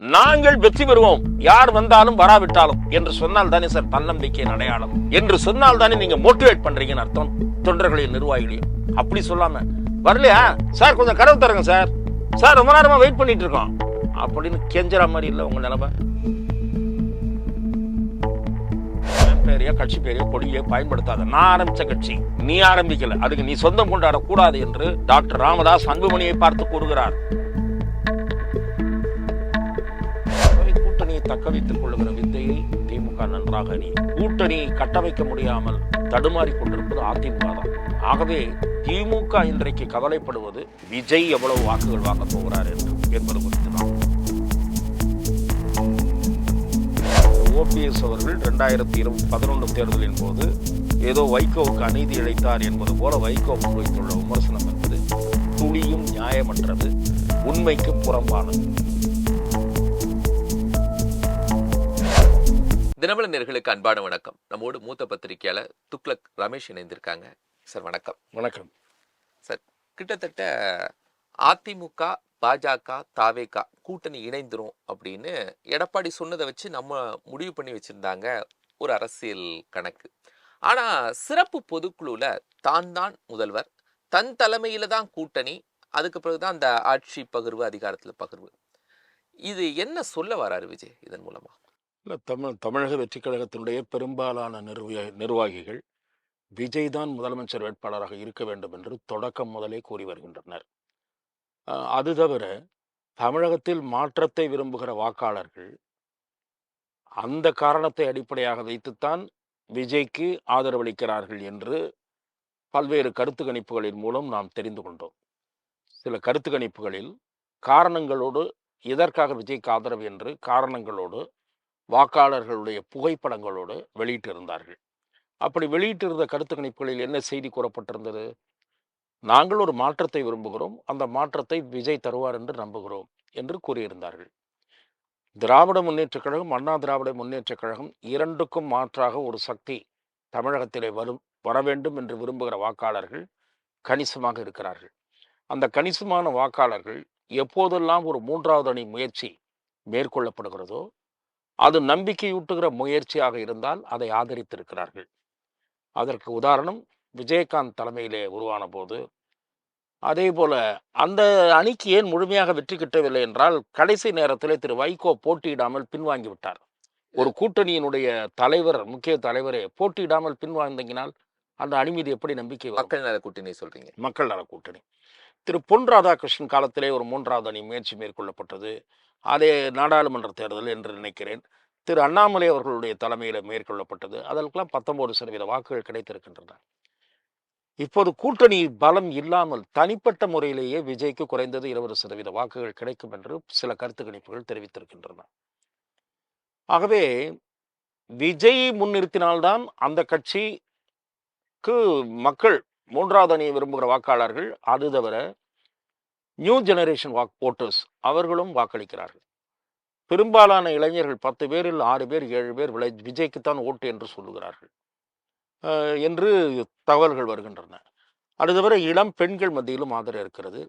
நாங்கள் வெற்றி பெறுவோம், யார் வந்தாலும் வராவிட்டாலும் என்று சொன்னால் தானே சார் தன்னம்பிக்கையின் அடையாளம். என்று சொன்னால் தானே நீங்க மோட்டிவேட் பண்றீங்கன்னு அர்த்தம் தொண்டர்களையும் நிர்வாகிகளையும். அப்படி சொல்லாம வரலையா சார், கொஞ்சம் கதவு தருங்க சார், சார் ரொம்ப நேரமா வெயிட் பண்ணிட்டு இருக்கோம் அப்படின்னு கெஞ்சற மாதிரி இல்ல உங்க நிலைமை. பேரையோ கட்சி பேரையோ கொடியோ பயன்படுத்தாத. நான் ஆரம்பிச்ச கட்சி, நீ ஆரம்பிக்கல, அதுக்கு நீ சொந்தம் கொண்டாடக்கூடாது என்று டாக்டர் ராமதாஸ் அன்புமணியை பார்த்து கூறுகிறார். கூட்டணியை தக்க வைத்துக் கொள்ளுகிற வித்தையை திமுக நன்றாக அறியும். கூட்டணியை கட்டமைக்க முடியாமல் தடுமாறி கொண்டிருப்பது அதிமுக தான். ஆகவே திமுக இன்றைக்கு கவலைப்படுவது விஜய் எவ்வளவு வாக்குகள் வாங்க போகிறார் என்பது குறித்து தான். ஓபிஎஸ் அவர்கள் 2011 தேர்தலின் போது ஏதோ வைகோவுக்கு அநீதி இழைத்தார் என்பது போல வைகோ முன்வைத்துள்ள விமர்சனம் என்பது துளியும் நியாயமற்றது, உண்மைக்கு புறம்பானது. தினமலர் நேயர்களுக்கு அன்பான வணக்கம். நம்மோடு மூத்த பத்திரிகையாளர் துக்ளக் ரமேஷ் இணைந்திருக்காங்க. சார் வணக்கம். வணக்கம் சார். கிட்டத்தட்ட அதிமுக, பாஜக, தாவேகா கூட்டணி இணைந்துரும் அப்படின்னு எடப்பாடி சொன்னதை வச்சு நம்ம முடிவு பண்ணி வச்சிருந்தாங்க ஒரு அரசியல் கணக்கு. ஆனா சிறப்பு பொதுக்குழுல தான் முதல்வர், தன் தலைமையில தான் கூட்டணி, அதுக்கு பிறகுதான் அந்த ஆட்சி பகிர்வு, அதிகாரத்துல பகிர்வு. இது என்ன சொல்ல வராரு விஜய் இதன் மூலமா? இல்ல, தமிழக வெற்றி கழகத்தினுடைய பெரும்பாலான நிர்வாகிகள் விஜய் தான் முதலமைச்சர் வேட்பாளராக இருக்க வேண்டும் என்று தொடக்கம் முதலே கூறி வருகின்றனர். அது தவிர தமிழகத்தில் மாற்றத்தை விரும்புகிற வாக்காளர்கள் அந்த காரணத்தை அடிப்படையாக வைத்துத்தான் விஜய்க்கு ஆதரவளிக்கிறார்கள் என்று பல்வேறு கருத்து கணிப்புகளின் மூலம் நாம் தெரிந்து கொண்டோம். சில கருத்து கணிப்புகளில் காரணங்களோடு, எதற்காக விஜய்க்கு ஆதரவு என்று காரணங்களோடு, வாக்காளர்களுடைய புகைப்படங்களோடு வெளியிட்டிருந்தார்கள். அப்படி வெளியிட்டிருந்த கருத்து கணிப்புகளில் என்ன செய்தி கூறப்பட்டிருந்தது? நாங்கள் ஒரு மாற்றத்தை விரும்புகிறோம், அந்த மாற்றத்தை விஜய் தருவார் என்று நம்புகிறோம் என்று கூறியிருந்தார்கள். திராவிட முன்னேற்றக் கழகம், அண்ணா திராவிட முன்னேற்றக் கழகம் இரண்டுக்கும் மாற்றாக ஒரு சக்தி தமிழகத்திலே வர வேண்டும் என்று விரும்புகிற வாக்காளர்கள் கணிசமாக இருக்கிறார்கள். அந்த கணிசமான வாக்காளர்கள் எப்போதெல்லாம் ஒரு மூன்றாவது அணி முயற்சி மேற்கொள்ளப்படுகிறதோ அது நம்பிக்கையூட்டுகிற முயற்சியாக இருந்தால் அதை ஆதரித்திருக்கிறார்கள். அதற்கு உதாரணம் விஜயகாந்த் தலைமையிலே உருவான போது, அதே போல அந்த அணிக்கு ஏன் முழுமையாக வெற்றி கிட்டவில்லை என்றால் கடைசி நேரத்தில் திரு வைகோ போட்டியிடாமல் பின்வாங்கி விட்டார். ஒரு கூட்டணியினுடைய தலைவர், முக்கிய தலைவரே போட்டியிடாமல் பின்வாங்கினால் அந்த அணி மீது எப்படி நம்பிக்கை? மக்கள் நல கூட்டணி சொல்றீங்க? மக்கள் நல கூட்டணி. திரு பொன் ராதாகிருஷ்ணன் காலத்திலே ஒரு மூன்றாவது அணி முயற்சி மேற்கொள்ளப்பட்டது. அதே நாடாளுமன்ற தேர்தல் என்று நினைக்கிறேன். திரு அண்ணாமலை அவர்களுடைய தலைமையில் மேற்கொள்ளப்பட்டது. அதற்கெல்லாம் 19% வாக்குகள் கிடைத்திருக்கின்றன. இப்போது கூட்டணி பலம் இல்லாமல் தனிப்பட்ட முறையிலேயே விஜய்க்கு குறைந்தது 20% வாக்குகள் கிடைக்கும் என்று சில கருத்து கணிப்புகள் தெரிவித்திருக்கின்றன. ஆகவே விஜய் முன்னிறுத்தினால்தான் அந்த கட்சிக்கு மக்கள், மூன்றாவது அணியை விரும்புகிற வாக்காளர்கள், அது தவிர நியூ ஜெனரேஷன் ஓட்டர்ஸ் அவர்களும் வாக்களிக்கிறார்கள். பெரும்பாலான இளைஞர்கள் 10 பேரில் 6 பேர் 7 பேர் விஜய்க்குத்தான் ஓட்டு என்று சொல்லுகிறார்கள் என்று தகவல்கள் வருகின்றன. அது தவிர இளம் பெண்கள் மத்தியிலும் ஆதரவு இருக்கிறது.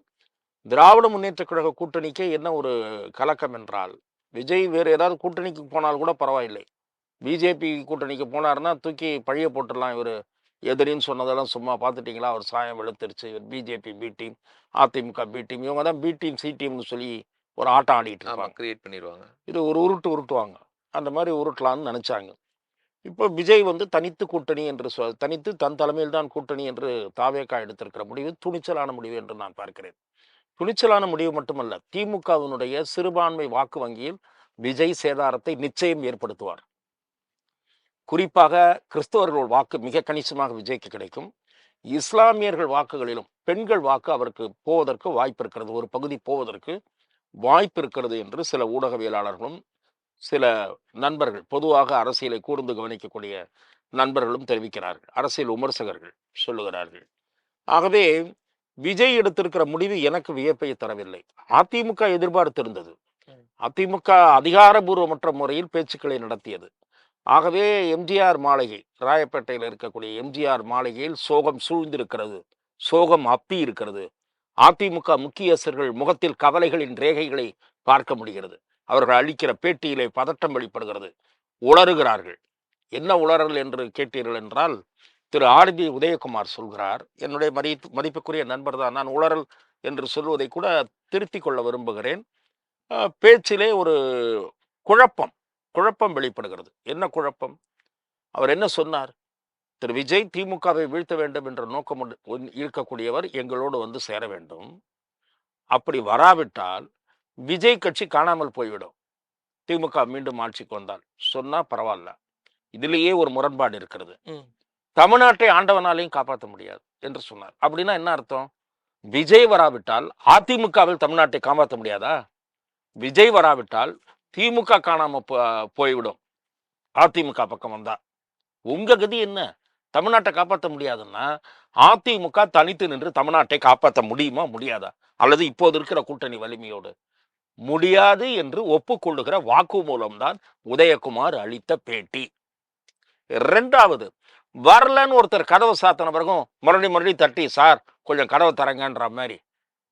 திராவிட முன்னேற்ற கழக கூட்டணிக்கே என்ன ஒரு கலக்கம் என்றால், விஜய் வேறு ஏதாவது கூட்டணிக்கு போனால் கூட பரவாயில்லை, பிஜேபி கூட்டணிக்கு போனார்னா தூக்கி பழிய போட்டுடலாம், இவர் எதிரின்னு சொன்னதெல்லாம் சும்மா பார்த்துட்டிங்களா, அவர் சாயம் வெளுத்துருச்சு, இவர் BJP B team, AIADMK B team, இவங்க தான் பி டீம் சி டீம்னு சொல்லி ஒரு ஆட்டம் ஆடிட்டு இருப்பாங்க, கிரியேட் பண்ணிடுவாங்க. இது ஒரு உருட்டுவாங்க, அந்த மாதிரி உருட்டலான்னு நினைச்சாங்க. இப்போ விஜய் தனித்து கூட்டணி என்று தனித்து தன் தலைமையில் தான் கூட்டணி என்று தாவேகா எடுத்திருக்கிற முடிவு துணிச்சலான முடிவு என்று நான் பார்க்கிறேன். துணிச்சலான முடிவு மட்டுமல்ல, திமுகவினுடைய சிறுபான்மை வாக்கு வங்கியில் விஜய் சேதாரத்தை நிச்சயம் ஏற்படுத்துவார். குறிப்பாக கிறிஸ்தவர்கள் வாக்கு மிக கணிசமாக விஜய்க்கு கிடைக்கும். இஸ்லாமியர்கள் வாக்குகளிலும் பெண்கள் வாக்கு அவருக்கு போவதற்கு வாய்ப்பு இருக்கிறது, ஒரு பகுதி போவதற்கு வாய்ப்பு இருக்கிறது என்று சில ஊடகவியலாளர்களும் சில நண்பர்கள், பொதுவாக அரசியலை கூர்ந்து கவனிக்கக்கூடிய நண்பர்களும் தெரிவிக்கிறார்கள், அரசியல் விமர்சகர்கள் சொல்லுகிறார்கள். ஆகவே விஜய் எடுத்திருக்கிற முடிவு எனக்கு வியப்பை தரவில்லை. அதிமுக எதிர்பார்த்திருந்தது. அதிமுக அதிகாரபூர்வமற்ற முறையில் பேச்சுக்களை நடத்தியது. ஆகவே எம்ஜிஆர் மாளிகை, ராயப்பேட்டையில் இருக்கக்கூடிய எம்ஜிஆர் மாளிகையில் சோகம் சூழ்ந்திருக்கிறது, சோகம் அப்பி இருக்கிறது. அதிமுக முக்கியஸ்தர்கள் முகத்தில் கவலைகளின் ரேகைகளை பார்க்க முடிகிறது. அவர்கள் அளிக்கிற பேட்டியிலே பதட்டம் வெளிப்படுகிறது. உளறுகிறார்கள். என்ன உளறல் என்று கேட்டீர்கள் என்றால், திரு ஆர்பி உதயகுமார் சொல்கிறார், என்னுடைய மதிப்புக்குரிய நண்பர் தான். நான் உளறல் என்று சொல்வதை கூட திருத்திக் கொள்ள விரும்புகிறேன். பேச்சிலே ஒரு குழப்பம் குழப்பம் வெளிப்படுகிறது. என்ன குழப்பம்? அவர் என்ன சொன்னார்? திரு விஜய் திமுகவை வீழ்த்த வேண்டும் என்ற நோக்கம் இருக்கக்கூடியவர் எங்களோடு வந்து சேர வேண்டும். அப்படி வராவிட்டால் விஜய் கட்சி காணாமல் போய்விடும், திமுக மீண்டும் ஆட்சிக்கு வந்தால் சொன்னா பரவாயில்ல. இதிலேயே ஒரு முரண்பாடு இருக்கிறது. தமிழ்நாட்டை ஆண்டவனாலையும் காப்பாற்ற முடியாது என்று சொன்னார். அப்படின்னா என்ன அர்த்தம்? விஜய் வராவிட்டால் அதிமுகவில் தமிழ்நாட்டை காப்பாற்ற முடியாதா? விஜய் வராவிட்டால் திமுக காணாம போய்விடும் அதிமுக பக்கம் வந்தா. உங்க கதி என்ன? தமிழ்நாட்டை காப்பாற்ற முடியாதுன்னா அதிமுக தனித்து நின்று தமிழ்நாட்டை காப்பாற்ற முடியுமா முடியாதா? அல்லது இப்போது இருக்கிற கூட்டணி வலிமையோடு முடியாது என்று ஒப்புக்கொள்ளுகிற வாக்குமூலம் தான் உதயகுமார் அளித்த பேட்டி. இரண்டாவது, வரலன்னு ஒருத்தர் கதவை சாத்தின பிறகும் மறுபடி தட்டி, சார் கொஞ்சம் கதவை தரங்கன்ற மாதிரி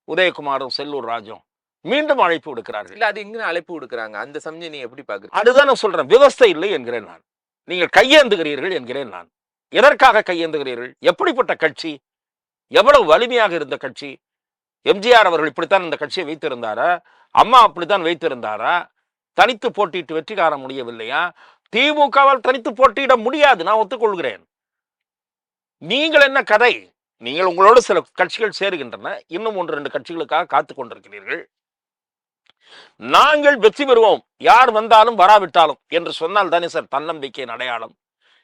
உதயகுமாரும் செல்லூர் ராஜும் மீண்டும் அழைப்பு விடுக்கிறார்கள். இல்ல, அது எங்க அழைப்பு விடுக்கிறாங்க? அந்த சமயம் நீ எப்படி பாக்குறீங்க? அதுதான் நான் சொல்றேன், விவஸ்தை இல்லை என்கிறேன் நான். நீங்கள் கையேந்துகிறீர்கள் என்கிறேன் நான். எதற்காக கையேந்துகிறீர்கள்? எப்படிப்பட்ட கட்சி? எவ்வளவு வலிமையாக இருந்த கட்சி? எம்ஜிஆர் அவர்கள் இப்படித்தான் இந்த கட்சியை வைத்திருந்தாரா? அம்மா அப்படித்தான் வைத்திருந்தாரா? தனித்து போட்டியிட்டு வெற்றி காண முடியவில்லையா? திமுகவால் தனித்து போட்டியிட முடியாது, நான் ஒத்துக்கொள்கிறேன். நீங்கள் என்ன கதை? நீங்கள் உங்களோடு சில கட்சிகள் சேருகின்றன, இன்னும் 1-2 கட்சிகளுக்காக காத்துக் கொண்டிருக்கிறீர்கள். நாங்கள் வெற்றி பெறுவோம், யார் வந்தாலும் வராவிட்டாலும் என்று சொன்னால் தானே சார் தன்னம்பிக்கையின் அடையாளம்.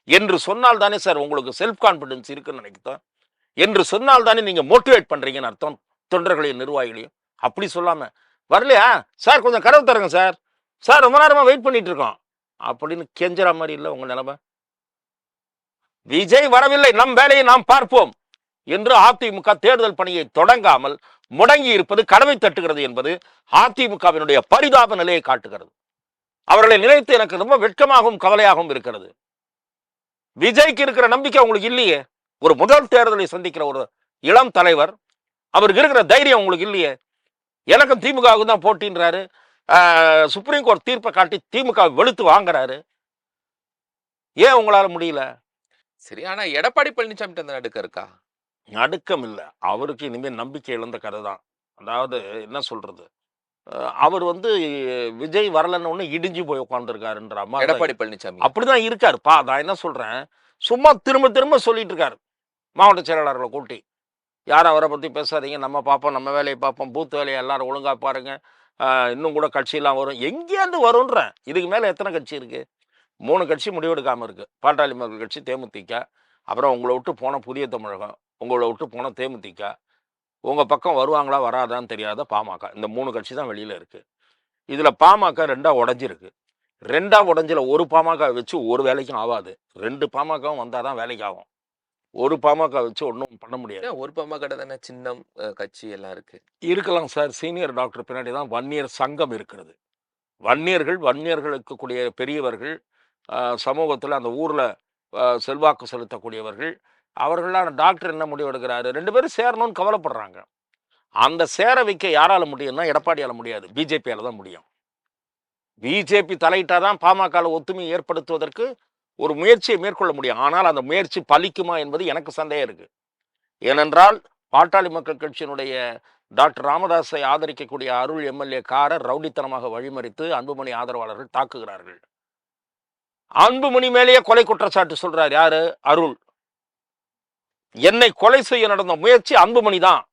என்று சொன்னால் தானே சார் உங்களுக்கு செல்ஃப் கான்பிடன்ஸ் இருக்குன்னு நினைக்கிறோம். என்று சொன்னால் தானே நீங்க மோட்டிவேட் பண்றீங்கன்னு அர்த்தம், தொண்டர்களையும் நிர்வாகிகளையும். அப்படி சொல்லாம வரலையா சார் கொஞ்சம் கதவு தருங்க சார், சார் ரொம்ப நேரமா வெயிட் பண்ணிட்டு இருக்கோம் அப்படின்னு கெஞ்சற மாதிரி இல்லை உங்க நிலைமை. விஜய் வரவில்லை, நம் வேலையை நாம் பார்ப்போம் என்று அதிமுக தேர்தல் பணியை தொடங்காமல் முடங்கி இருப்பது கதவை தட்டுகிறது என்பது அதிமுகவினுடைய பரிதாப நிலையை காட்டுகிறது. அவர்களை நினைத்து எனக்கு ரொம்ப வெட்கமாகவும் கவலையாகவும் இருக்கிறது. விஜய்க்கு இருக்கிற நம்பிக்கை உங்களுக்கு இல்லையே. ஒரு முதல் தேர்தலை சந்திக்கிற ஒரு இளம் தலைவர், அவருக்கு இருக்கிற தைரியம் உங்களுக்கு இல்லையே. எனக்கும் திமுகவுக்கு தான் போட்டின்றாரு, சுப்ரீம் கோர்ட் தீர்ப்பை காட்டி திமுக வெளுத்து வாங்குறாரு. ஏன் உங்களால முடியல? சரி, ஆனா எடப்பாடி பழனிசாமி அந்த நடுக்கம் இருக்கா? நடுக்கம் இல்லை, அவருக்கு இனிமேல் நம்பிக்கை இழந்த கதை தான். அதாவது என்ன சொல்றது, அவர் விஜய் வரலன்னு ஒண்ணு இடிஞ்சு போய் உட்காந்துருக்காருன்ற மாதிரி எடப்பாடி பழனிசாமி அப்படிதான் இருக்காருப்பா. நான் என்ன சொல்றேன், சும்மா திரும்ப திரும்ப சொல்லிட்டு இருக்காரு மாவட்ட செயலாளர்களை கூட்டி. யாரும் அவரை பத்தி பேசாதீங்க, நம்ம பார்ப்போம், நம்ம வேலையை பார்ப்போம், பூத் வேலையை எல்லாரும் ஒழுங்கா பாருங்க, இன்னும் கூட கட்சியெல்லாம் வரும். எங்கேயாந்து வரும்ன்றேன். இதுக்கு மேல எத்தனை கட்சி இருக்கு? 3 கட்சி முடிவெடுக்காம இருக்கு. பாட்டாளி மக்கள் கட்சி, தேமுதிக, அப்புறம் உங்களை விட்டு போன புதிய தமிழகம், உங்களை விட்டு போன தேமுதிக, உங்க பக்கம் வருவாங்களா வராதான்னு தெரியாத பாமக. இந்த 3 கட்சி தான் வெளியில இருக்கு. இதுல பாமக 2ஆ உடஞ்சிருக்கு. 2ஆ உடஞ்சில ஒரு பாமக வச்சு ஒரு வேலைக்கும் ஆகாது. 2 பாமகவும் வந்தாதான் வேலைக்கு ஆகும். ஒரு பாமக வச்சு ஒன்றும் பண்ண முடியாது. ஒரு பாமக தானே சின்னம் கட்சி எல்லாம் இருக்கு. இருக்கலாம் சார். சீனியர் டாக்டர் பின்னாடி தான் வன்னியர் சங்கம் இருக்கிறது. வன்னியர்களுக்கு கூடிய பெரியவர்கள், சமூகத்தில் அந்த ஊர்ல செல்வாக்கு செலுத்தக்கூடியவர்கள், அவர்களான டாக்டர் என்ன முடிவு எடுக்கிறாரு, 2 பேரும் சேரணும்னு கவலைப்படுறாங்க. அந்த சேர வைக்க யாரால முடியும்னா எடப்பாடியால முடியாது, பிஜேபியால தான் முடியும். பிஜேபி தலையிட்டாதான் பாமக ஒத்துமையை ஏற்படுத்துவதற்கு ஒரு முயற்சியை மேற்கொள்ள முடியும். ஆனால் அந்த முயற்சி பலிக்குமா என்பது எனக்கு சந்தேகம் இருக்கு. ஏனென்றால் பாட்டாளி மக்கள் கட்சியினுடைய டாக்டர் ராமதாஸை ஆதரிக்கக்கூடிய அருள் எம்எல்ஏ காரர் ரவுடித்தனமாக வழிமறித்து அன்புமணி ஆதரவாளர்கள் தாக்குகிறார்கள். அன்புமணி மேலேயே கொலை குற்றச்சாட்டு சொல்றார். யாரு? அருள். என்னை கொலை செய்ய நடந்த முயற்சி அன்புமணி தான்,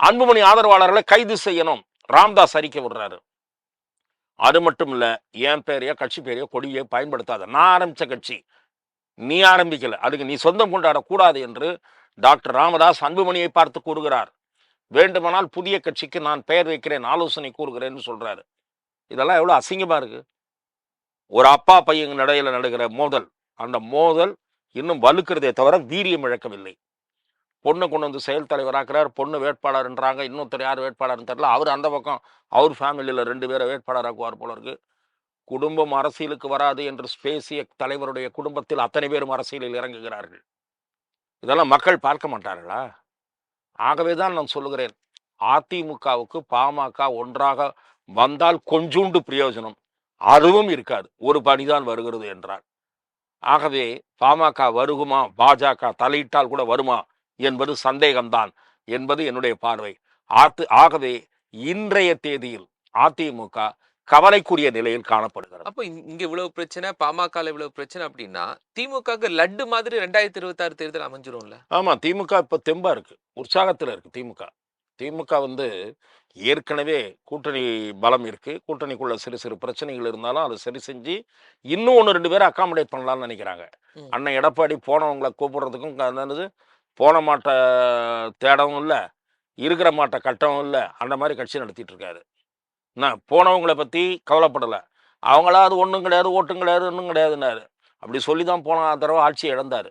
அன்புமணி ஆதரவாளர்களை கைது செய்யணும் ராமதாஸ் அறிக்கை விடுறாரு. அது மட்டும் இல்ல, என் பேரையோ கட்சி பேரையோ கொடியை பயன்படுத்தாத, நான் ஆரம்பிச்ச கட்சி, நீ ஆரம்பிக்கல, அதுக்கு நீ சொந்தம் கொண்டாடக்கூடாது என்று டாக்டர் ராமதாஸ் அன்புமணியை பார்த்து கூறுகிறார். வேண்டுமானால் புதிய கட்சிக்கு நான் பெயர் வைக்கிறேன், ஆலோசனை கூறுகிறேன்னு சொல்றாரு. இதெல்லாம் எவ்வளவு அசிங்கமா இருக்கு. ஒரு அப்பா பையன் நடையில நடக்கிற மோதல், அந்த மோதல் இன்னும் வலுக்கிறதே தவிர வீரியம் இழக்கவில்லை. பொண்ணு கொண்டு செயல் தலைவராக்குறார், பொண்ணு வேட்பாளர்ன்றாங்க, இன்னொருத்தர் யார் வேட்பாளர்னு தெரியல. அவர் அந்த பக்கம் அவர் ஃபேமிலியில 2 பேரை வேட்பாளராக்குவார் போல இருக்கு. குடும்பம் அரசியலுக்கு வராது என்று பேசிய தலைவருடைய குடும்பத்தில் அத்தனை பேரும் அரசியலில் இறங்குகிறார்கள். இதெல்லாம் மக்கள் பார்க்க மாட்டார்களா? ஆகவேதான் நான் சொல்லுகிறேன், அதிமுகவுக்கு பாமக ஒன்றாக வந்தால் கொஞ்சூண்டு பிரயோஜனம் அதுவும் இருக்காது. ஒரு பணிதான் வருகிறது என்றார். ஆகவே பாமக வருகுமா, பாஜக தலையிட்டால் கூட வருமா என்பது சந்தேகம்தான் என்பது என்னுடைய பார்வை. ஆகவே இன்றைய தேதியில் அதிமுக கவலைக்குரிய நிலையில் காணப்படுகிறது. அப்ப இங்க இவ்வளவு பிரச்சனை, பாமகல இவ்வளவு பிரச்சனை அப்படின்னா, திமுகவுக்கு லட்டு மாதிரி 2026 தேர்தல் அமைஞ்சிரும்ல? ஆமா, திமுக இப்ப தெம்பா இருக்கு, உற்சாகத்துல இருக்கு திமுக. திமுக வந்து ஏற்கனவே கூட்டணி பலம் இருக்கு. கூட்டணிக்குள்ள சிறு சிறு பிரச்சனைகள் இருந்தாலும் அதை சரி செஞ்சு இன்னும் 1, 2 பேரை அக்காமடேட் பண்ணலாம்னு நினைக்கிறாங்க. ம். அண்ணன் எடப்பாடி போனவங்களை கூப்பிடுறதுக்கும் என்னது, போன மாட்டை தேடவும் இல்லை, இருக்கிற மாட்டை கட்டவும் இல்லை, அந்த மாதிரி கட்சி நடத்திட்டு இருக்காரு. நான் போனவங்களை பற்றி கவலைப்படலை. அவங்களா அது ஒன்றும் கிடையாது, ஓட்டும் கிடையாது, ஒன்றும் கிடையாதுன்னாரு. அப்படி சொல்லி தான் போன தடவை ஆட்சியை இழந்தார்.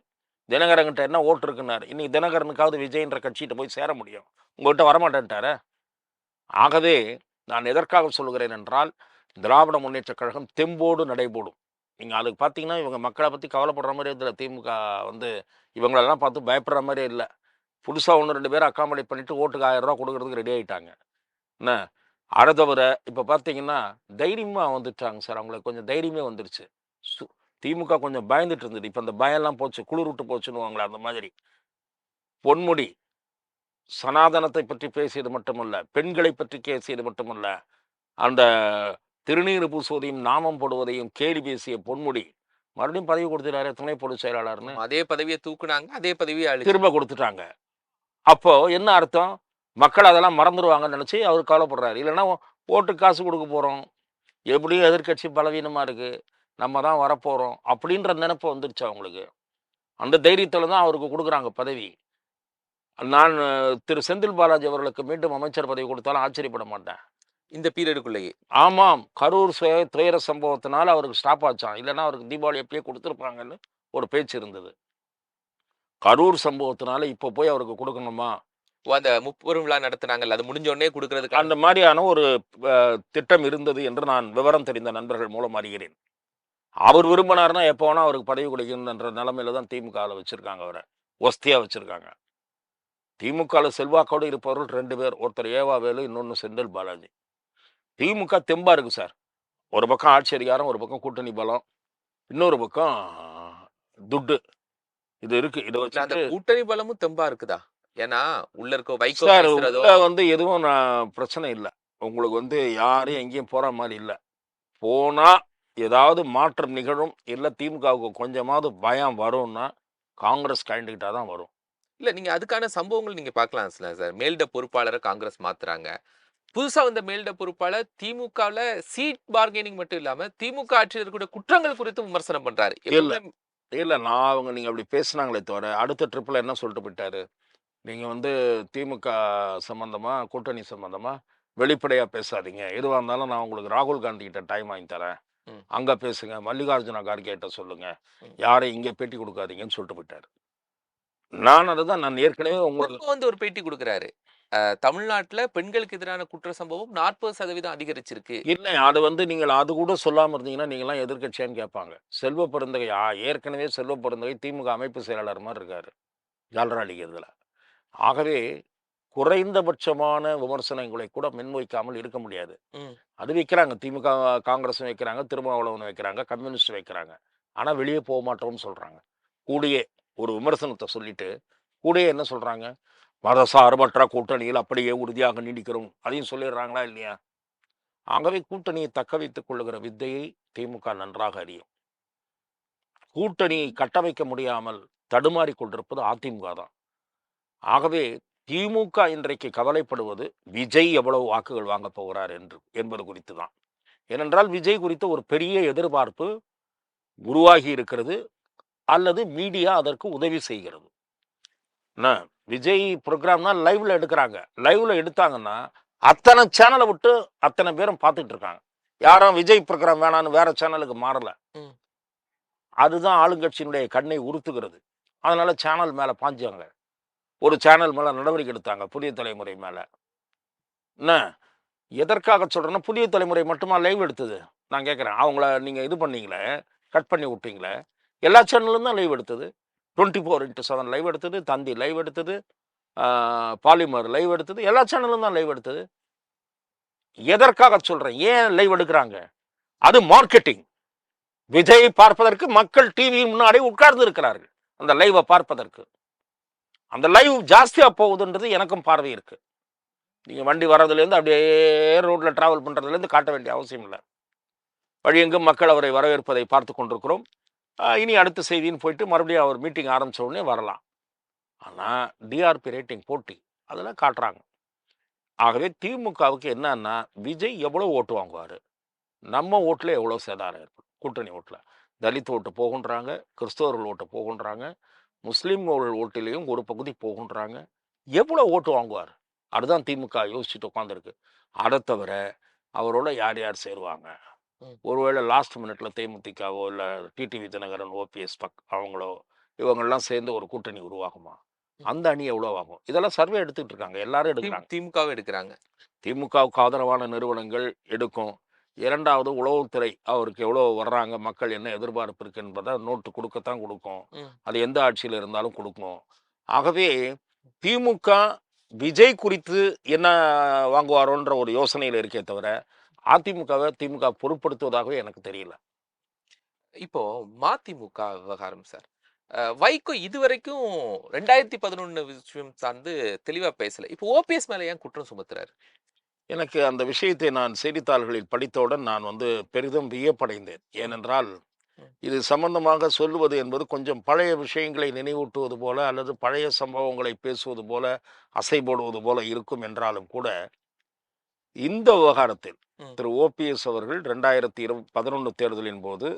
தினகரன்கிட்ட என்ன ஓட்டு இருக்குன்னாரு. இன்னைக்கு தினகரனுக்காவது விஜய்ன்ற கட்சிகிட்ட போய் சேர முடியும், உங்கள்கிட்ட வரமாட்டேன்ட்டார. ஆகவே நான் எதற்காக சொல்லுகிறேன் என்றால், திராவிட முன்னேற்ற கழகம் தெம்போடு நடைபோடும். நீங்கள் அதுக்கு பார்த்தீங்கன்னா, இவங்க மக்களை பற்றி கவலைப்படுற மாதிரியே இதில் திமுக வந்து இவங்களெல்லாம் பார்த்து பயப்படுற மாதிரியே இல்லை. புதுசாக 1, 2 பேர் அக்காமடேட் பண்ணிவிட்டு ஓட்டுக்கு 1000 ரூபா கொடுக்கறதுக்கு ரெடி ஆகிட்டாங்க. என்ன அதை தவிர இப்போ பார்த்தீங்கன்னா தைரியமாக வந்துட்டாங்க சார். அவங்களுக்கு கொஞ்சம் தைரியமே வந்துருச்சு. திமுக கொஞ்சம் பயந்துட்டு இருந்தது. இப்போ அந்த பயம்லாம் போச்சு, குளிர் விட்டு போச்சுன்னுவாங்களே அந்த மாதிரி. பொன்முடி சனாதனத்தை பற்றி பேசியது மட்டுமல்ல, பெண்களை பற்றி பேசியது மட்டுமல்ல, அந்த திருநீறு பூசுவதையும் நாமம் போடுவதையும் கேலி பேசிய பொன்முடி மறுபடியும் பதவி கொடுத்துட்டாரு, துணை பொதுச் செயலாளர்னு. அதே பதவியை தூக்குனாங்க, அதே பதவியை திரும்ப கொடுத்துட்டாங்க. அப்போ என்ன அர்த்தம்? மக்கள் அதெல்லாம் மறந்துடுவாங்கன்னு நினச்சி அவர் கவலைப்படுறாரு. இல்லைன்னா ஓட்டு காசு கொடுக்க போகிறோம், எப்படியும் எதிர்கட்சி பலவீனமாக இருக்குது, நம்ம தான் வரப்போகிறோம் அப்படின்ற நினைப்பு வந்துடுச்சு அவங்களுக்கு. அந்த தைரியத்தில் தான் அவருக்கு கொடுக்குறாங்க பதவி. நான் திரு செந்தில் பாலாஜி அவர்களுக்கு மீண்டும் அமைச்சர் பதவி கொடுத்தாலும் ஆச்சரியப்பட மாட்டேன் இந்த பீரியடுக்குள்ளேயே. ஆமாம், கரூர் துயர சம்பவத்தினால அவருக்கு ஸ்டாப் ஆச்சான். இல்லைன்னா அவருக்கு தீபாவளி எப்பயே கொடுத்துருப்பாங்கன்னு ஒரு பேச்சு இருந்தது. கரூர் சம்பவத்தினால இப்போ போய் அவருக்கு கொடுக்கணுமா? அந்த முப்பெரும் விழா நடத்தினாங்கல்ல, அது முடிஞ்ச உடனே கொடுக்கறதுக்கு அந்த மாதிரியான ஒரு திட்டம் இருந்தது என்று நான் விவரம் தெரிந்த நண்பர்கள் மூலம் அறிகிறேன். அவர் விரும்பினார்னா எப்போ வேணா அவருக்கு பதவி கொடுக்கணுன்ற நிலைமையில தான் திமுகவில் வச்சிருக்காங்க. அவரை ஒஸ்தியா வச்சிருக்காங்க. திமுகவில் செல்வாக்கோடு இருப்பவர்கள் 2 பேர், ஒருத்தர் ஏவாவேலு, இன்னொன்று செந்தில் பாலாஜி. திமுக தெம்பா இருக்கு சார். ஒரு பக்கம் ஆட்சி அதிகாரம், ஒரு பக்கம் கூட்டணி பலம், இன்னொரு பக்கம் துட்டு. இது இருக்கு. இதை அந்த வச்சு கூட்டணி பலமும் தெம்பா இருக்குதா? ஏன்னா உள்ள இருக்க வைகோ சார் பேசுறதோ வந்து எதுவும் பிரச்சனை இல்லை. உங்களுக்கு வந்து யாரும் எங்கேயும் போற மாதிரி இல்லை. போனா ஏதாவது மாற்றம் நிகழும், இல்லை திமுகவுக்கு கொஞ்சமாவது பயம் வரும்னா காங்கிரஸ் கேண்டிடேட்டா தான் வரும். இல்ல, நீங்க அதுக்கான சம்பவங்கள் நீங்க பார்க்கலாம் சார். மேல்ட பொறுப்பாளரை காங்கிரஸ் மாத்துறாங்க. புதுசா வந்த மேல்ட பொறுப்பாளர் திமுகவில் சீட் பார்கெனிங் மட்டும் இல்லாம திமுக ஆட்சியில் இருக்கக்கூடிய குற்றங்கள் குறித்து விமர்சனம் பண்றாரு. இல்லை இல்லை, நான் அவங்க நீங்கள் அப்படி பேசுனாங்களே தவிர அடுத்த ட்ரிப்பில் என்ன சொல்லிட்டு போயிட்டாரு, நீங்கள் வந்து திமுக சம்மந்தமாக, கூட்டணி சம்மந்தமாக வெளிப்படையாக பேசாதீங்க, எதுவாக இருந்தாலும் நான் உங்களுக்கு ராகுல் காந்தி கிட்ட டைம் வாங்கி தரேன், அங்கே பேசுங்க, மல்லிகார்ஜுன கார்கே கிட்ட சொல்லுங்க, யாரையும் இங்கே பேட்டி கொடுக்காதீங்கன்னு சொல்லிட்டு போயிட்டாரு. நான் அதுதான் நான் ஏற்கனவே உங்களுக்கு வந்து ஒரு பேட்டி கொடுக்குறாரு. தமிழ்நாட்டுல பெண்களுக்கு எதிரான குற்ற சம்பவம் 40% அதிகரிச்சிருக்கு. இல்லை, அது வந்து நீங்கள் அது கூட சொல்லாமல் இருந்தீங்கன்னா நீங்களாம் எதிர்கட்சியான்னு கேட்பாங்க. செல்வ பெருந்தகை ஏற்கனவே செல்வ பெருந்தகை திமுக அமைப்பு செயலாளர் மாதிரி இருக்காரு ஜால்ரா அடிக்கிறதுல. ஆகவே குறைந்தபட்சமான விமர்சனங்களை கூட முன்வைக்காமல் இருக்க முடியாது. அது வைக்கிறாங்க, திமுக காங்கிரஸும் வைக்கிறாங்க, திருமாவளவன் வைக்கிறாங்க, கம்யூனிஸ்ட் வைக்கிறாங்க. ஆனால் வெளியே போக மாட்டோம்னு சொல்கிறாங்க. கூடியே ஒரு விமர்சனத்தை சொல்லிட்டு கூடயே என்ன சொல்கிறாங்க, மதசார்பற்ற கூட்டணியில் அப்படியே உறுதியாக நீடிக்கிறோம், அதையும் சொல்லிடுறாங்களா இல்லையா? ஆகவே கூட்டணியை தக்க வைத்துக் கொள்ளுகிற வித்தையை திமுக நன்றாக அறியும். கூட்டணியை கட்டமைக்க முடியாமல் தடுமாறி கொண்டிருப்பது அதிமுக தான். ஆகவே திமுக இன்றைக்கு கவலைப்படுவது விஜய் எவ்வளவு வாக்குகள் வாங்க போகிறார் என்பது குறித்து தான். ஏனென்றால் விஜய் குறித்த ஒரு பெரிய எதிர்பார்ப்பு உருவாகி இருக்கிறது, அல்லது மீடியா அதற்கு உதவி செய்கிறது. விஜய் ப்ரோக்ராம்னா லைவ்ல எடுக்கிறாங்க. லைவ்ல எடுத்தாங்கன்னா அத்தனை சேனலை விட்டு அத்தனை பேரும் பார்த்துட்டு இருக்காங்க. யாரும் விஜய் ப்ரோக்ராம் வேணான்னு வேற சேனலுக்கு மாறல. அதுதான் ஆளுங்கட்சியினுடைய கண்ணை உறுத்துகிறது. அதனால சேனல் மேல பாஞ்சாங்க. ஒரு சேனல் மேல நடவடிக்கை எடுத்தாங்க, புதிய தலைமுறை மேல. என்ன எதற்காக சொல்றேன்னா, புதிய தலைமுறை மட்டுமா லைவ் எடுத்தது? நான் கேட்குறேன், அவங்கள நீங்க இது பண்ணீங்களே, கட் பண்ணி விட்டீங்களே, எல்லா சேனலும் தான் லைவ் எடுத்தது. 24x7 லைவ் எடுத்தது, தந்தி லைவ் எடுத்தது, பாலிமர் லைவ் எடுத்தது, எல்லா சேனலும் தான் லைவ் எடுத்தது. எதற்காக சொல்றேன்? ஏன் லைவ் எடுக்கிறாங்க? அது மார்க்கெட்டிங். விஜயை பார்ப்பதற்கு மக்கள் டிவி முன்னாடி உட்கார்ந்து இருக்கிறார்கள், அந்த லைவை பார்ப்பதற்கு. அந்த லைவ் ஜாஸ்தியா போகுதுன்றது எனக்கும் பார்வை இருக்கு. நீங்க வண்டி வர்றதுலேருந்து அப்படியே ரோட்ல டிராவல் பண்றதுலேருந்து காட்ட வேண்டிய அவசியம் இல்லை. வழியெங்கும் மக்கள் அவரை வரவேற்பதை பார்த்து கொண்டிருக்கிறோம். இனி அடுத்த செய்தின்னு போயிட்டு மறுபடியும் அவர் மீட்டிங் ஆரம்பிச்ச உடனே வரலாம். ஆனால் டிஆர்பி ரேட்டிங் போட்டி அதெல்லாம் காட்டுறாங்க. ஆகவே திமுகவுக்கு என்னன்னா, விஜய் எவ்வளோ ஓட்டு வாங்குவார், நம்ம ஓட்டில் எவ்வளோ சேதாரம் இருக்கும், கூட்டணி ஓட்டில் தலித் ஓட்டு போகுன்றாங்க, கிறிஸ்தவர்கள் ஓட்டு போகுன்றாங்க, முஸ்லீம்கள் ஓட்டிலையும் ஒரு பகுதி போகுன்றாங்க. எவ்வளோ ஓட்டு வாங்குவார்? அதுதான் திமுக யோசிச்சுட்டு உட்காந்துருக்கு. அதை தவிர அவரோட யார் யார் சேருவாங்க, ஒருவேளை லாஸ்ட் மினிட்ல தேமுதிகவோ இல்லை டிடிவி தினகரன், ஓபிஎஸ் அவங்களோ இவங்கெல்லாம் சேர்ந்து ஒரு கூட்டணி உருவாகுமா? அந்த அணி எவ்வளோ ஆகும்? இதெல்லாம் சர்வே எடுத்துக்கிட்டு இருக்காங்க, எல்லாரும் எடுக்கிறாங்க. திமுகவை எடுக்கிறாங்க. திமுகவுக்கு ஆதரவான நிறுவனங்கள் எடுக்கும். இரண்டாவது உளவுத்துறை அவருக்கு எவ்வளோ வர்றாங்க, மக்கள் என்ன எதிர்பார்ப்பு இருக்கு என்பதை நோட்டு கொடுக்கத்தான் கொடுக்கும். அது எந்த ஆட்சியில் இருந்தாலும் கொடுக்கும். ஆகவே திமுக விஜய் குறித்து என்ன வாங்குவாரோன்ற ஒரு யோசனையில் இருக்கே தவிர அதிமுகவை திமுக பொருட்படுத்துவதாகவே எனக்கு தெரியல. இப்போ மதிமுக விவகாரம் சார். வைகோ இதுவரைக்கும் 2011 விஷயம் சார்ந்து தெளிவா பேசல. இப்போ ஓபிஎஸ் மேல ஏன் குற்றம் சுமத்துறாரு? எனக்கு அந்த விஷயத்தை நான் செய்தித்தாள்களில் படித்தவுடன் நான் பெரிதும் வியப்படைந்தேன். ஏனென்றால் இது சம்பந்தமாக சொல்லுவது என்பது கொஞ்சம் பழைய விஷயங்களை நினைவூட்டுவது போல அல்லது பழைய சம்பவங்களை பேசுவது போல அசை போடுவது போல இருக்கும் என்றாலும் கூட, இந்த விவகாரத்தில் திரு ஓபிஎஸ் அவர்கள் 2011 தேர்தலின் போது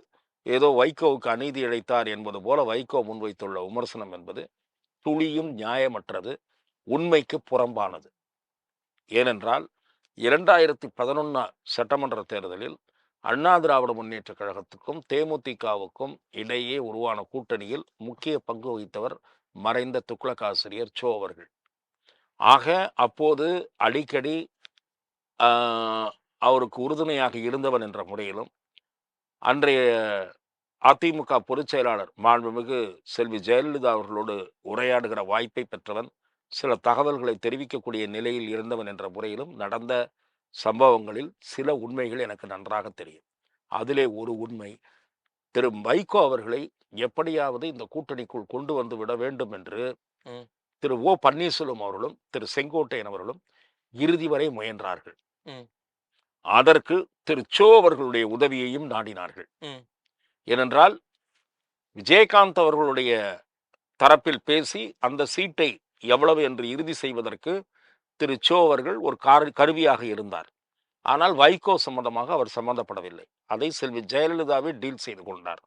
ஏதோ வைகோவுக்கு அநீதி இழைத்தார் என்பது போல வைகோ முன்வைத்துள்ள விமர்சனம் என்பது துளியும் நியாயமற்றது, உண்மைக்கு புறம்பானது. ஏனென்றால் 2011 சட்டமன்ற தேர்தலில் அண்ணா திராவிட முன்னேற்ற கழகத்துக்கும் தேமுதிகவுக்கும் இடையே உருவான கூட்டணியில் முக்கிய பங்கு வகித்தவர் மறைந்த துக்ளக் ஆசிரியர் சோ அவர்கள். ஆக அப்போது அடிக்கடி அவருக்கு உறுதுணையாக இருந்தவன் என்ற முறையிலும், அன்றைய அதிமுக பொதுச் செயலாளர் மாண்புமிகு செல்வி ஜெயலலிதா அவர்களோடு உரையாடுகிற வாய்ப்பை பெற்றவன், சில தகவல்களை தெரிவிக்கக்கூடிய நிலையில் இருந்தவன் என்ற முறையிலும் நடந்த சம்பவங்களில் சில உண்மைகள் எனக்கு நன்றாக தெரியும். அதிலே ஒரு உண்மை, திரு வைகோ அவர்களை எப்படியாவது இந்த கூட்டணிக்குள் கொண்டு வந்து விட வேண்டும் என்று திரு ஓ பன்னீர்செல்வம் அவர்களும் திரு செங்கோட்டையன் அவர்களும் இறுதி வரை முயன்றார்கள். அதற்கு திரு சோ அவர்களுடைய உதவியையும் நாடினார்கள். ஏனென்றால் விஜயகாந்த் அவர்களுடைய தரப்பில் பேசி அந்த சீட்டை எவ்வளவு என்று இறுதி செய்வதற்கு திரு சோ அவர்கள் ஒரு கருவியாக இருந்தார். ஆனால் வைகோ சம்பந்தமாக அவர் சம்பந்தப்படவில்லை. அதை செல்வி ஜெயலலிதாவே டீல் செய்து கொண்டார்.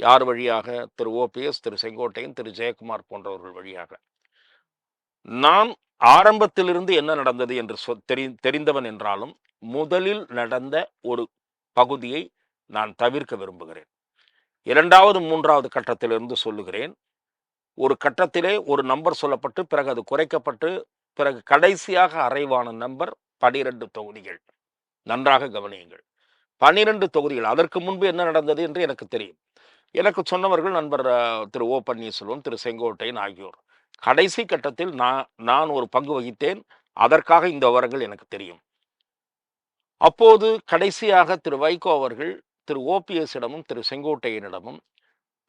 யார் வழியாக? திரு ஓபிஎஸ், திரு செங்கோட்டையன், திரு ஜெயக்குமார் போன்றவர்கள் வழியாக. நான் ஆரம்பத்திலிருந்து என்ன நடந்தது என்று தெரிந்தவன் என்றாலும் முதலில் நடந்த ஒரு பகுதியை நான் தவிர்க்க விரும்புகிறேன். இரண்டாவது மூன்றாவது கட்டத்திலிருந்து சொல்லுகிறேன். ஒரு கட்டத்திலே ஒரு நம்பர் சொல்லப்பட்டு பிறகு அது குறைக்கப்பட்டு பிறகு கடைசியாக அறைவான நம்பர் 12 தொகுதிகள். நன்றாக கவனியுங்கள், 12 தொகுதிகள். அதற்கு முன்பு என்ன நடந்தது என்று எனக்கு தெரியும். எனக்கு சொன்னவர்கள் நண்பர் திரு ஓ பன்னீர்செல்வம், திரு செங்கோட்டையன் ஆகியோர். கடைசி கட்டத்தில் நான் ஒரு பங்கு வகித்தேன். அதற்காக இந்த விவரங்கள் எனக்கு தெரியும். அப்போது கடைசியாக திரு வைகோ அவர்கள் திரு ஓபிஎஸ்ஸிடமும் திரு செங்கோட்டையனிடமும்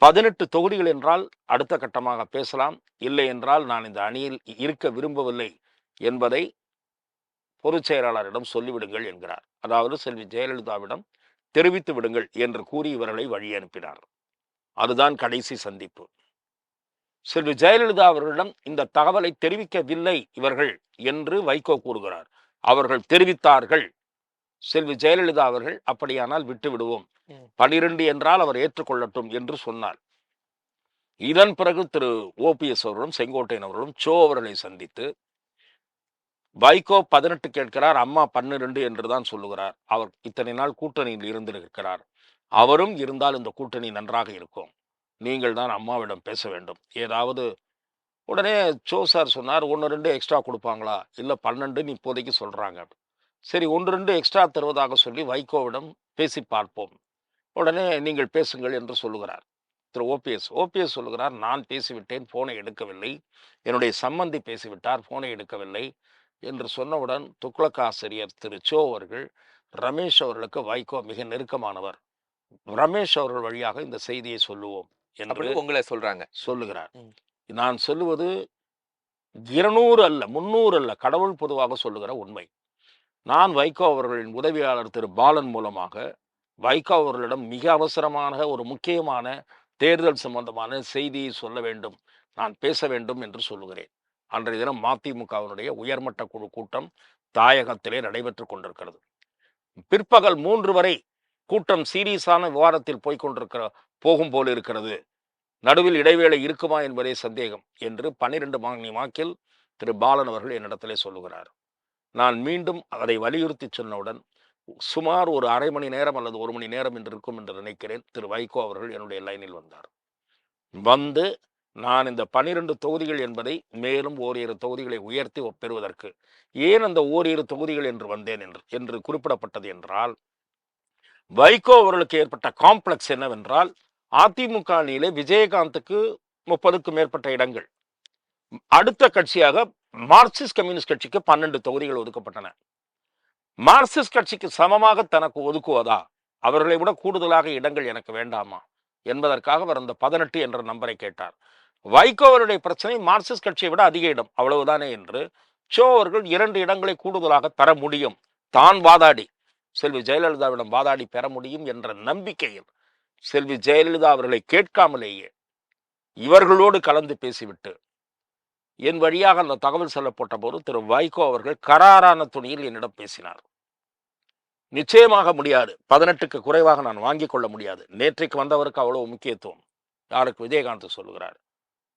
18 தொகுதிகள் என்றால் அடுத்த கட்டமாக பேசலாம், இல்லை என்றால் நான் இந்த அணியில் இருக்க விரும்பவில்லை என்பதை பொதுச் செயலாளரிடம் சொல்லிவிடுங்கள் என்கிறார். அதாவது செல்வி ஜெயலலிதாவிடம் தெரிவித்து விடுங்கள் என்று கூறி இவர்களை வழி அனுப்பினார். அதுதான் கடைசி சந்திப்பு. செல்வி ஜெயலலிதா அவர்களிடம் இந்த தகவலை தெரிவிக்கவில்லை இவர்கள் என்று வைகோ கூறுகிறார். அவர்கள் தெரிவித்தார்கள். செல்வி ஜெயலலிதா அவர்கள் அப்படியானால் விட்டு விடுவோம், 12 என்றால் அவர் ஏற்றுக்கொள்ளட்டும் என்று சொன்னார். இதன் பிறகு திரு ஓபிஎஸ் அவர்களும் செங்கோட்டையன் அவர்களும் சோ அவர்களை சந்தித்து வைகோ 18 கேட்கிறார், அம்மா 12 என்றுதான் சொல்லுகிறார். அவர் இத்தனை நாள் கூட்டணியில் இருந்திருக்கிறார். அவரும் இருந்தால் இந்த கூட்டணி நன்றாக இருக்கும், நீங்கள் தான் அம்மாவிடம் பேச வேண்டும் ஏதாவது. உடனே சோ சார் சொன்னார், 1-2 எக்ஸ்ட்ரா கொடுப்பாங்களா? இல்லை 12 இப்போதைக்கு சொல்றாங்க. சரி, 1-2 எக்ஸ்ட்ரா தருவதாக சொல்லி வைகோவிடம் பேசி பார்ப்போம், உடனே நீங்கள் பேசுங்கள் என்று சொல்லுகிறார் திரு ஓபிஎஸ் சொல்லுகிறார், நான் பேசிவிட்டேன், போனை எடுக்கவில்லை. என்னுடைய சம்பந்தி பேசிவிட்டார், போனை எடுக்கவில்லை. என்று சொன்னவுடன் துக்ளக் ஆசிரியர் திரு சோ அவர்கள் ரமேஷ் அவர்களுக்கு வைகோ மிக நெருக்கமானவர், ரமேஷ் அவர்கள் வழியாக இந்த செய்தியை சொல்லுவோம் என்று அப்படின்னு உங்களை சொல்றாங்க. சொல்லுகிறார். ம். நான் சொல்லுவது 200 அல்ல, 300 அல்ல, கடவுள் பொதுவாக சொல்லுகிற உண்மை. நான் வைகோ அவர்களின் உதவியாளர் திரு பாலன் மூலமாக வைகோ அவர்களிடம் மிக அவசரமான ஒரு முக்கியமான தேர்தல் சம்பந்தமான செய்தியை சொல்ல வேண்டும், நான் பேச வேண்டும் என்று சொல்லுகிறேன். அன்றைய தினம் மதிமுகவினுடைய உயர்மட்ட குழு கூட்டம் தாயகத்திலே நடைபெற்றுக் கொண்டிருக்கிறது. பிற்பகல் 3 வரை கூட்டம் சீரியஸான விவாதத்தில் போகும் போல் இருக்கிறது, நடுவில் இடைவேளை இருக்குமா என்பதே சந்தேகம் என்று 12 மணி வாக்கில் திரு பாலன் அவர்கள் என்னிடத்திலே சொல்லுகிறார். நான் மீண்டும் அதை வலியுறுத்தி சொன்னவுடன் சுமார் ஒரு அரை மணி நேரம் அல்லது 1 மணி நேரம் என்று இருக்கும் என்று நினைக்கிறேன், திரு வைகோ அவர்கள் என்னுடைய லைனில் வந்தார். வந்து நான் இந்த 12 தொகுதிகள் என்பதை மேலும் ஓரிரு தொகுதிகளை உயர்த்தி பெறுவதற்கு, ஏன் அந்த ஓரிரு தொகுதிகள் என்று வந்தேன் என்று குறிப்பிடப்பட்டது என்றால், வைகோ அவர்களுக்கு ஏற்பட்ட காம்ப்ளெக்ஸ் என்னவென்றால், அதிமுக அணியிலே விஜயகாந்துக்கு 30க்கும் மேற்பட்ட இடங்கள், அடுத்த கட்சியாக மார்க்சிஸ்ட் கம்யூனிஸ்ட் கட்சிக்கு 12 தொகுதிகள் ஒதுக்கப்பட்டன. மார்க்சிஸ்ட் கட்சிக்கு சமமாக தனக்கு ஒதுக்குவதா, அவர்களை விட கூடுதலாக இடங்கள் எனக்கு வேண்டாமா என்பதற்காக அவர் அந்த 18 என்ற நம்பரை கேட்டார். வைகோவருடைய பிரச்சனை மார்க்சிஸ்ட் கட்சியை விட அதிக இடம், அவ்வளவுதானே என்று சோ அவர்கள் 2 இடங்களை கூடுதலாக பெற முடியும், தான் வாதாடி செல்வி ஜெயலலிதாவிடம் வாதாடி பெற முடியும் என்ற நம்பிக்கையில் செல்வி ஜெயலலிதா அவர்களை கேட்காமலேயே இவர்களோடு கலந்து பேசிவிட்டு என் வழியாக அந்த தகவல் சொல்லப்பட்ட போது திரு வைகோ அவர்கள் கராரான துணியில் என்னிடம் பேசினார். நிச்சயமாக முடியாது, 18க்கு குறைவாக நான் வாங்கிக் கொள்ள முடியாது. நேற்றைக்கு வந்தவருக்கு அவ்வளவு முக்கியத்துவம் யாருக்கு? விஜயகாந்த் சொல்லுகிறார்.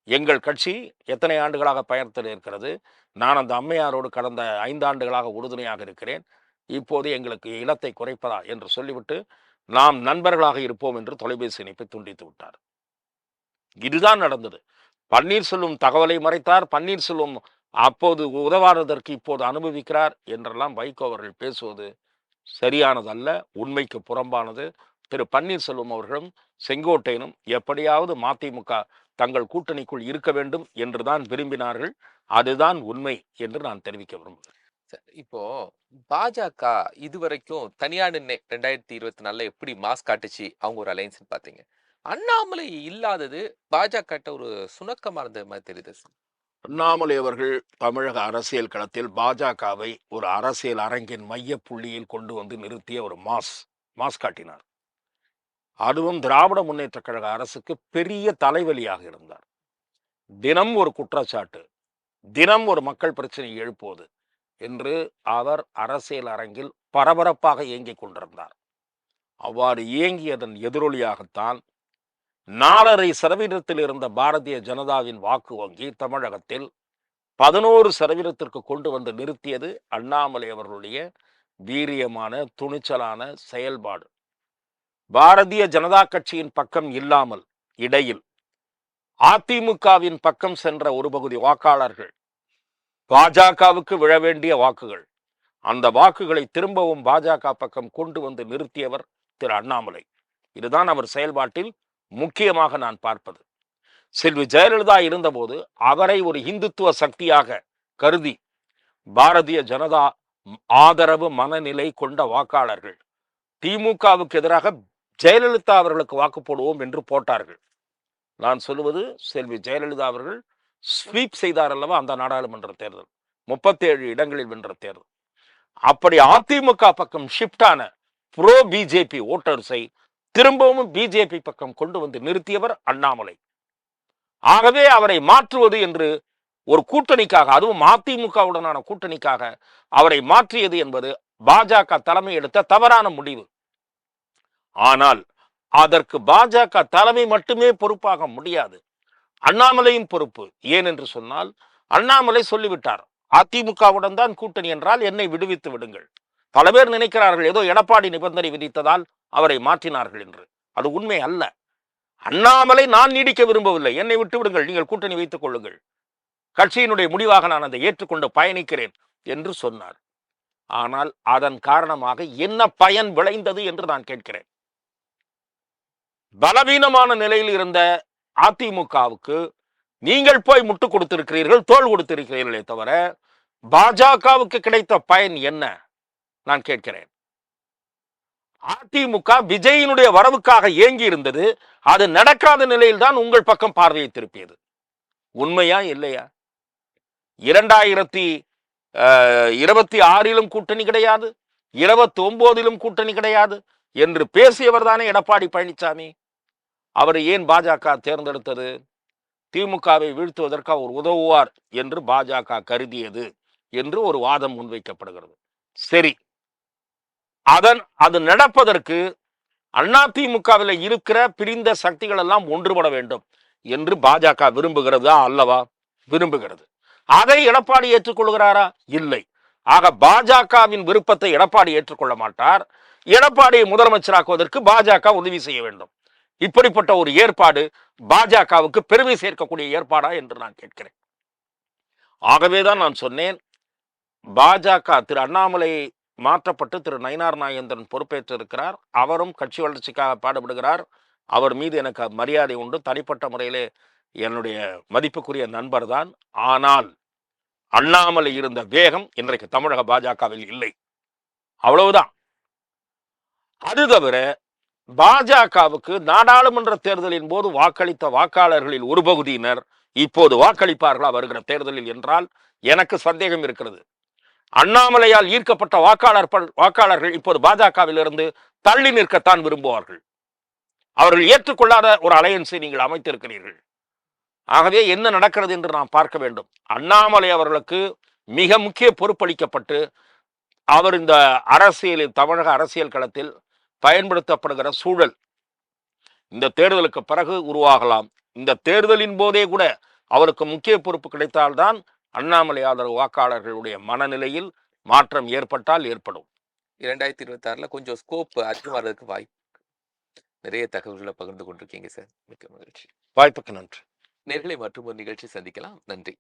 எங்கள் கட்சி எத்தனை ஆண்டுகளாக பயணத்தில் இருக்கிறது, நான் அந்த அம்மையாரோடு கடந்த 5 ஆண்டுகளாக உறுதுணையாக இருக்கிறேன், இப்போது எங்களுக்கு இனத்தை குறைப்பதா என்று சொல்லிவிட்டு நாம் நண்பர்களாக இருப்போம் என்று தொலைபேசி இணைப்பை துண்டித்து விட்டார். இதுதான் நடந்தது. பன்னீர்செல்வம் தகவலை மறைத்தார், பன்னீர்செல்வம் அப்போது உதவாததற்கு இப்போது அனுபவிக்கிறார் என்றெல்லாம் வைகோ அவர்கள் பேசுவது சரியானதல்ல, உண்மைக்கு புறம்பானது. திரு பன்னீர்செல்வம் அவர்களும் செங்கோட்டையனும் எப்படியாவது மதிமுக தங்கள் கூட்டணிக்குள் இருக்க வேண்டும் என்றுதான் விரும்பினார்கள். அதுதான் உண்மை என்று நான் தெரிவிக்க விரும்புகிறேன். இப்போ பாஜக இதுவரைக்கும் தனியா நின்று 2024 எப்படி மாஸ் காட்டுச்சு அவங்க ஒரு அலைன்ஸ் பாத்தீங்க, அண்ணாமலை இல்லாதது பாஜக ஒரு சுணக்கமா இருந்த மாதிரி தெரியுது. அண்ணாமலை அவர்கள் தமிழக அரசியல் களத்தில் பாஜகவை ஒரு அரசியல் அரங்கின் மைய புள்ளியில் கொண்டு வந்து நிறுத்திய ஒரு மாஸ் காட்டினார். அதுவும் திராவிட முன்னேற்ற கழக அரசுக்கு பெரிய தலைவலியாக இருந்தார். தினம் ஒரு குற்றச்சாட்டு, தினம் ஒரு மக்கள் பிரச்சனை எழுப்புவது என்று அவர் அரசியல் அரங்கில் பரபரப்பாக இயங்கிக் கொண்டிருந்தார். அவ்வாறு இயங்கியதன் எதிரொலியாகத்தான் 4.5% இருந்த பாரதிய ஜனதாவின் வாக்கு வங்கி தமிழகத்தில் 11% கொண்டு வந்து நிறுத்தியது அண்ணாமலை அவர்களுடைய வீரியமான துணிச்சலான செயல்பாடு. பாரதிய ஜனதா கட்சியின் பக்கம் இல்லாமல் இடையில் அதிமுகவின் பக்கம் சென்ற ஒரு பகுதி வாக்காளர்கள், பாஜகவுக்கு விழ வேண்டிய வாக்குகள், அந்த வாக்குகளை திரும்பவும் பாஜக பக்கம் கொண்டு வந்து நிறுத்தியவர் திரு அண்ணாமலை. இதுதான் அவர் செயல்பாட்டில் முக்கியமாக நான் பார்ப்பது. செல்வி ஜெயலலிதா இருந்தபோது அவரை ஒரு இந்துத்துவ சக்தியாக கருதி பாரதிய ஜனதா ஆதரவு மனநிலை கொண்ட வாக்காளர்கள் திமுகவுக்கு எதிராக ஜெயலலிதா அவர்களுக்கு வாக்கு போடுவோம் என்று போட்டார்கள். நான் சொல்லுவது, செல்வி ஜெயலலிதா அவர்கள் ஸ்வீப் செய்தார் அல்லவா அந்த நாடாளுமன்ற தேர்தல், 37 இடங்களில் வென்ற தேர்தல். அப்படி அதிமுக பக்கம் ஷிப்டான ப்ரோ பிஜேபி ஓட்டர்ஸை திரும்பவும் பிஜேபி பக்கம் கொண்டு வந்து நிறுத்தியவர் அண்ணாமலை. ஆகவே அவரை மாற்றுவது என்று ஒரு கூட்டணிக்காக, அதுவும் அதிமுகவுடனான கூட்டணிக்காக அவரை மாற்றியது என்பது பாஜக தலைமை எடுத்த தவறான முடிவு. ஆனால் அதற்கு பாஜக தலைமை மட்டுமே பொறுப்பாக முடியாது, அண்ணாமலையும் பொறுப்பு. ஏன் என்று சொன்னால், அண்ணாமலை சொல்லிவிட்டார், அதிமுகவுடன் தான் கூட்டணி என்றால் என்னை விடுவித்து விடுங்கள். பல பேர் நினைக்கிறார்கள் ஏதோ எடப்பாடி நிபந்தனை விதித்ததால் அவரை மாற்றினார்கள் என்று. அது உண்மை அல்ல. அண்ணாமலை நான் நீடிக்க விரும்பவில்லை, என்னை விட்டு விடுங்கள், நீங்கள் கூட்டணி வைத்துக் கொள்ளுங்கள், கட்சியினுடைய முடிவாக நான் அதை ஏற்றுக்கொண்டு பயணிக்கிறேன் என்று சொன்னார். ஆனால் அதன் காரணமாக என்ன பயன் விளைந்தது என்று நான் கேட்கிறேன். பலவீனமான நிலையில் இருந்த அதிமுகவுக்கு நீங்கள் போய் முட்டு கொடுத்திருக்கிறீர்கள், தோல் கொடுத்திருக்கிறீர்களே தவிர பாஜகவுக்கு கிடைத்த பயன் என்ன நான் கேட்கிறேன். அதிமுக விஜயினுடைய வரவுக்காக ஏங்கி இருந்தது. அது நடக்காத நிலையில் தான் உங்கள் பக்கம் பார்வையை திருப்பியது. உண்மையா இல்லையா? 2026 கூட்டணி கிடையாது, 29 கூட்டணி கிடையாது என்று பேசியவர் தானே எடப்பாடி பழனிசாமி. அவரை ஏன் பாஜக தேர்ந்தெடுத்தது? திமுகவை வீழ்த்துவதற்கு அவர் உதவுவார் என்று பாஜக கருதியது என்று ஒரு வாதம் முன்வைக்கப்படுகிறது. சரி, அது நடப்பதற்கு அதிமுகவில் இருக்கிற பிரிந்த சக்திகள் எல்லாம் ஒன்றுபட வேண்டும் என்று பாஜக விரும்புகிறதா அல்லவா? விரும்புகிறது. அதை எடப்பாடி ஏற்றுக்கொள்கிறாரா? இல்லை. ஆக பாஜகவின் விருப்பத்தை எடப்பாடி ஏற்றுக்கொள்ள மாட்டார். எடப்பாடியை முதலமைச்சராக்குவதற்கு பாஜக உதவி செய்ய வேண்டும். இப்படிப்பட்ட ஒரு ஏற்பாடு பாஜகவுக்கு பெருமை சேர்க்கக்கூடிய ஏற்பாடா என்று நான் கேட்கிறேன். ஆகவேதான் நான் சொன்னேன், பாஜக திரு அண்ணாமலை மாற்றப்பட்டு திரு நயினார் நாகேந்திரன் பொறுப்பேற்றிருக்கிறார். அவரும் கட்சி வளர்ச்சிக்காக பாடுபடுகிறார். அவர் மீது எனக்கு மரியாதை உண்டு. தனிப்பட்ட முறையிலே என்னுடைய மதிப்புக்குரிய நண்பர் தான். ஆனால் அண்ணாமலை இருந்த வேகம் இன்றைக்கு தமிழக பாஜகவில் இல்லை. அவ்வளவுதான். அது தவிர பாஜகவுக்கு நாடாளுமன்ற தேர்தலின் போது வாக்களித்த வாக்காளர்களில் ஒரு பகுதியினர் இப்போது வாக்களிப்பார்களா வருகிற தேர்தலில் என்றால் எனக்கு சந்தேகம் இருக்கிறது. அண்ணாமலையால் ஈர்க்கப்பட்ட வாக்காளர்கள் இப்போது பாஜகவில் இருந்து தள்ளி நிற்கத்தான் விரும்புவார்கள். அவர்கள் ஏற்றுக்கொள்ளாத ஒரு அலையன்ஸை நீங்கள் அமைத்திருக்கிறீர்கள். ஆகவே என்ன நடக்கிறது என்று நாம் பார்க்க வேண்டும். அண்ணாமலை அவர்களுக்கு மிக முக்கிய பொறுப்பளிக்கப்பட்டு அவர் இந்த அரசியலில், தமிழக அரசியல் களத்தில் பயன்படுத்தப்படுகிற சூழல் இந்த தேர்தலுக்கு பிறகு உருவாகலாம். இந்த தேர்தலின் போதே கூட அவருக்கு முக்கிய பொறுப்பு கிடைத்தால்தான் அண்ணாமலை ஆதரவு வாக்காளர்களுடைய மனநிலையில் மாற்றம் ஏற்பட்டால் ஏற்படும். 2026 கொஞ்சம் ஸ்கோப் அதிகமாகிறதுக்கு வாய்ப்பு. நிறைய தகவல்களை பகிர்ந்து கொண்டிருக்கீங்க சார். மிக்க மகிழ்ச்சி. வாய்ப்புக்கு நன்றி. நேர்களை மற்றும் ஒரு நிகழ்ச்சி சந்திக்கலாம். நன்றி.